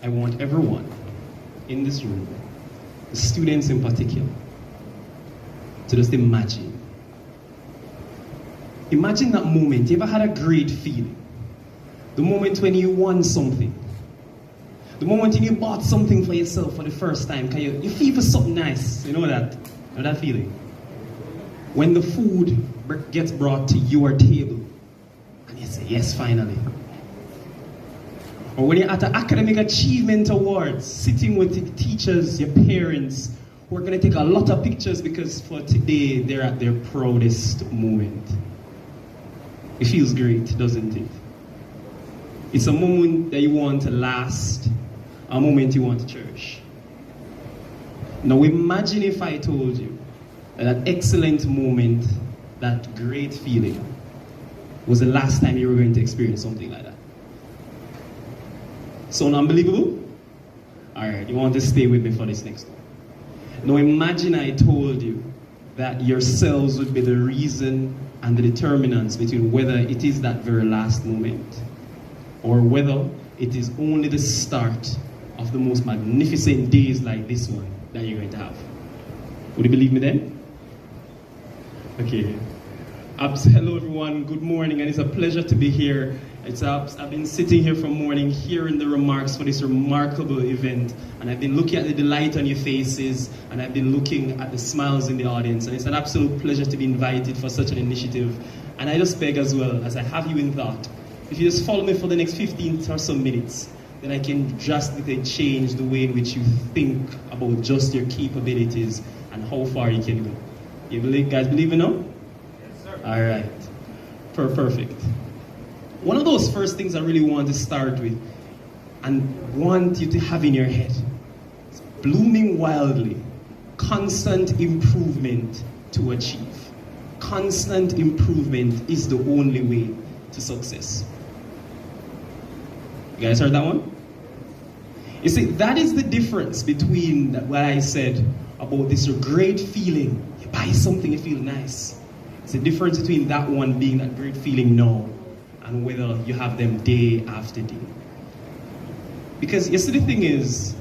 I want everyone in this room, the students in particular, to just imagine. Imagine that moment. You ever had a great feeling? The moment when you won something. The moment when you bought something for yourself for the first time. You feel for something nice. You know that? You know that feeling? When the food gets brought to your table and you say, yes, finally. Or when you're at an academic achievement awards, sitting with the teachers, your parents, who are going to take a lot of pictures because for today they're at their proudest moment. It feels great, doesn't it? It's a moment that you want to last, a moment you want to cherish. Now imagine if I told you that excellent moment, that great feeling, was the last time you were going to experience something like that. Sound unbelievable? Alright, you want to stay with me for this next one. Now imagine I told you that yourselves would be the reason and the determinants between whether it is that very last moment or whether it is only the start of the most magnificent days like this one that you're going to have. Would you believe me then? Okay. Hello everyone, good morning, and it's a pleasure to be here. I've been sitting here from morning hearing the remarks for this remarkable event, and I've been looking at the delight on your faces, and I've been looking at the smiles in the audience, and it's an absolute pleasure to be invited for such an initiative. And I just beg as well, as I have you in thought, if you just follow me for the next 15 or so minutes, then I can drastically change the way in which you think about just your capabilities and how far you can go. You guys believe in now? Yes, sir. All right. Perfect. One of those first things I really want to start with and want you to have in your head is blooming wildly, constant improvement to achieve. Constant improvement is the only way to success. You guys heard that one? You see, that is the difference between what I said about this great feeling. You buy something, you feel nice. It's the difference between that one being that great feeling now and whether you have them day after day. Because you see, the thing is,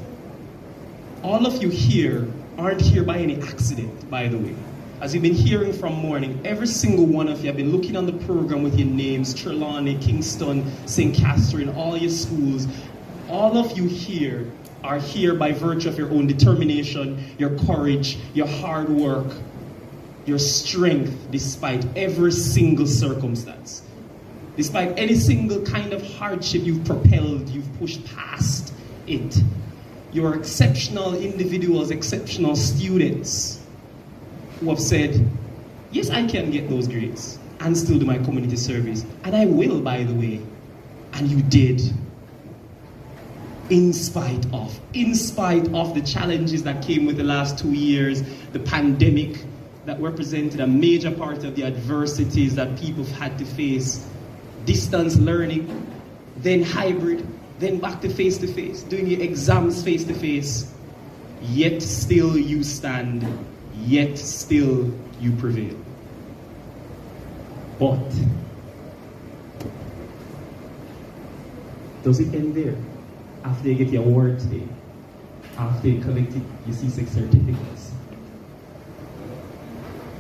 all of you here aren't here by any accident, by the way. As you've been hearing from morning, every single one of you have been looking on the program with your names, Trelawney, Kingston, St. Catherine, all your schools. All of you here are here by virtue of your own determination, your courage, your hard work, your strength, despite every single circumstance. Despite any single kind of hardship you've propelled, you've pushed past it. You are exceptional individuals, exceptional students who have said, yes, I can get those grades and still do my community service. And I will, by the way. And you did. In spite of the challenges that came with the last 2 years, the pandemic that represented a major part of the adversities that people have had to face, distance learning, then hybrid, then back to face-to-face, doing your exams face-to-face, yet still you stand, yet still you prevail. But does it end there? After you get your award today, after you collect your C6 certificates?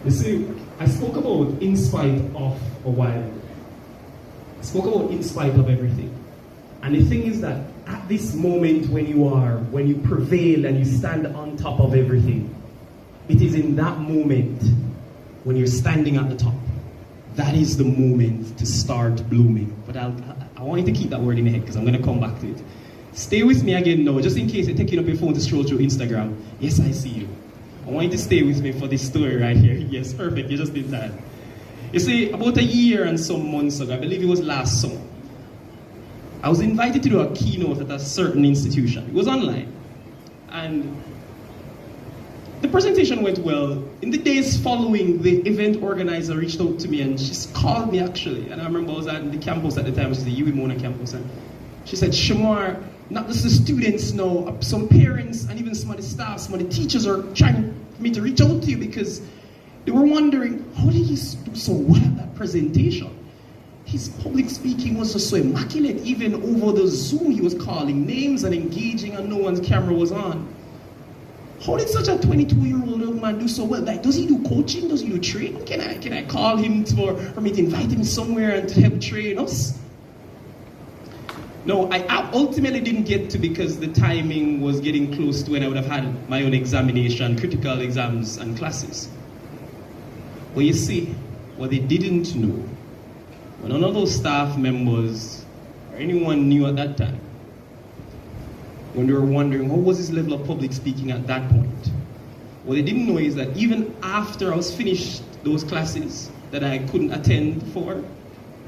You see, I spoke about in spite of a while ago. I spoke about in spite of everything. And the thing is that at this moment when you prevail and you stand on top of everything, it is in that moment when you're standing at the top. That is the moment to start blooming. But I want you to keep that word in your head because I'm going to come back to it. Stay with me again now, just in case you're taking up your phone to scroll through Instagram. Yes, I see you. I want you to stay with me for this story right here. Yes, perfect, you just did that. You see, about a year and some months ago, I believe it was last summer, I was invited to do a keynote at a certain institution. It was online. And the presentation went well. In the days following, the event organizer reached out to me and she called me actually. And I remember I was at the campus at the time, which is the UWI Mona campus. And she said, Shamar, not just the students know, some parents and even some of the staff, some of the teachers are trying for me to reach out to you because they were wondering, how did you do so well at that presentation? his public speaking was just so immaculate. Even over the Zoom, he was calling names and engaging, and no one's camera was on. How did such a 22-year-old young man do so well? Like, does he do coaching? Does he do training? Can I call him for me to invite him somewhere and to help train us? No, I ultimately didn't get to, because the timing was getting close to when I would have had my own examination, critical exams and classes. But you see, what they didn't know, well, none of those staff members or anyone knew at that time, when they were wondering what was his level of public speaking at that point, what they didn't know is that even after I was finished those classes that I couldn't attend for,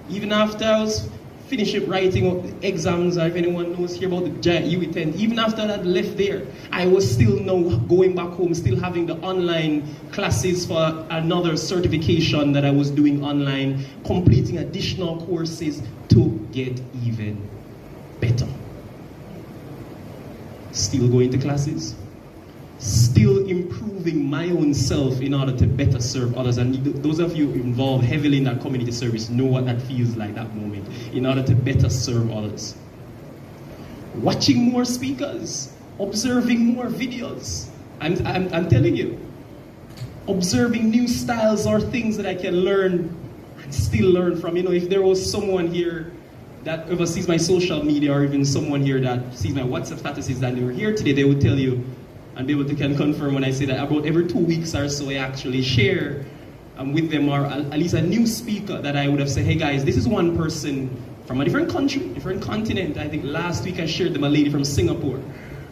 even after I was finished writing up the exams, or if anyone knows here about the giant UE10, even after I left there, I was still now going back home, still having the online classes for another certification that I was doing online, completing additional courses to get even better. Still going to classes, still improving my own self in order to better serve others. And those of you involved heavily in that community service know what that feels like, that moment, in order to better serve others. Watching more speakers, observing more videos. I'm telling you, observing new styles or things that I can learn and still learn from. You know, if there was someone here that ever sees my social media, or even someone here that sees my WhatsApp statuses that they were here today, they would tell you, and be able to can confirm when I say that about every 2 weeks or so I actually share with them, or at least a new speaker that I would have said, hey guys, this is one person from a different country, different continent. I think last week I shared them a lady from Singapore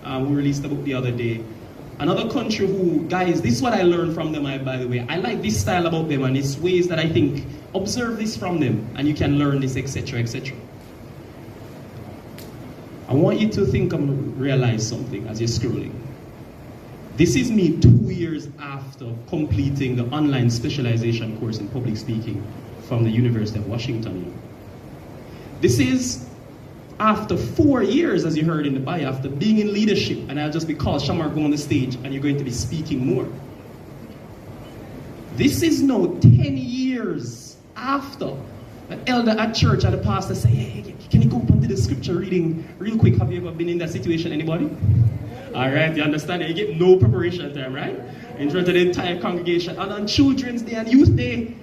who released a book the other day. Another country who, guys, this is what I learned from them, by the way. I like this style about them, and it's ways that I think, observe this from them and you can learn this, etc., etc. I want you to think and realize something as you're scrolling. This is me 2 years after completing the online specialization course in public speaking from the University of Washington. This is after 4 years, as you heard in the bio, after being in leadership, and I'll just be called, Shamar, go on the stage, and you're going to be speaking more. This is now 10 years after an elder at church and the pastor say, hey, can you go up onto the scripture reading real quick? Have you ever been in that situation, anybody? All right, you understand that you get no preparation time, right? In front of the entire congregation. And on Children's Day and Youth Day,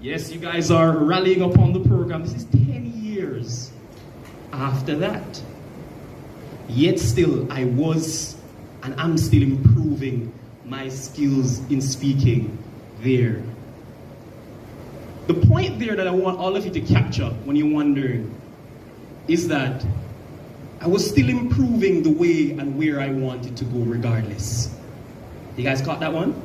yes, you guys are rallying upon the program. This is 10 years after that. Yet still, I was and I'm still improving my skills in speaking there. The point there that I want all of you to capture when you're wondering is that I was still improving the way and where I wanted to go regardless. You guys caught that one?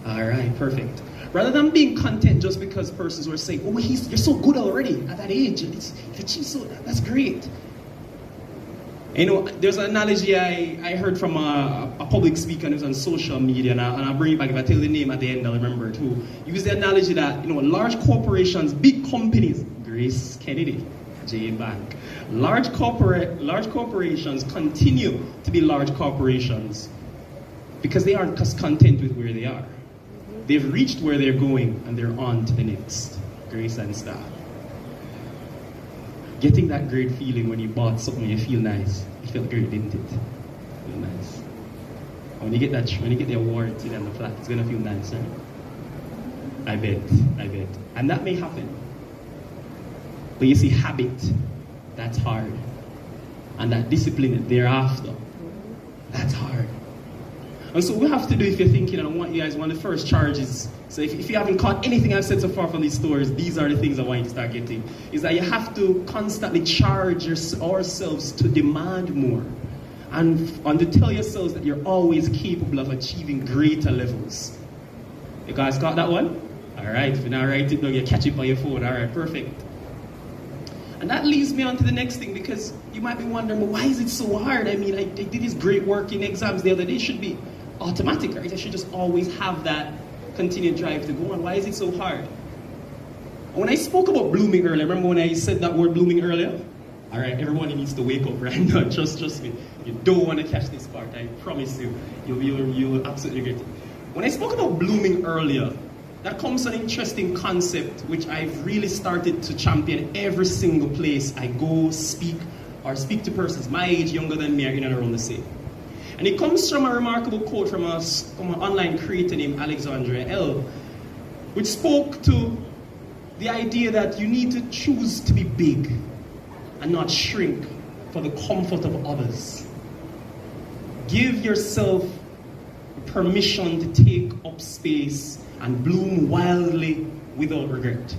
All right, perfect. Rather than being content just because persons were saying, oh, you're so good already at that age. That's great. You know, there's an analogy I heard from a public speaker who's on social media, and I'll bring it back. If I tell the name at the end, I'll remember it, who used the analogy that, you know, large corporations, big companies, Grace Kennedy, J Bank, large corporations continue to be large corporations because they aren't just content with where they are. They've reached where they're going and they're on to the next. Grace and staff. Getting that great feeling when you bought something, you feel nice. It felt great, didn't it? Feel nice. When you get the award and the plaque, it's gonna feel nice, right? I bet. And that may happen. But you see, habit, that's hard. And that discipline thereafter, that's hard. And so what we have to do, if you're thinking, and I want you guys, one of the first charges, so if you haven't caught anything I've said so far from these stories, these are the things I want you to start getting, is that you have to constantly charge ourselves to demand more. And to tell yourselves that you're always capable of achieving greater levels. You guys got that one? All right, if you're not write it down, you catch it on your phone. All right, perfect. And that leads me on to the next thing, because you might be wondering, well, why is it so hard? I mean, I did this great work in exams the other day. It should be automatic, right? I should just always have that continued drive to go on. Why is it so hard? When I spoke about blooming earlier, remember when I said that word blooming earlier? All right, everyone needs to wake up right now. Trust me. You don't want to catch this part. I promise you, you'll absolutely get it. When I spoke about blooming earlier, that comes to an interesting concept which I've really started to champion every single place I go, speak to persons my age, younger than me, or in and around the same. And it comes from a remarkable quote from an online creator named Alexandria L., which spoke to the idea that you need to choose to be big and not shrink for the comfort of others. Give yourself permission to take up space and bloom wildly without regret.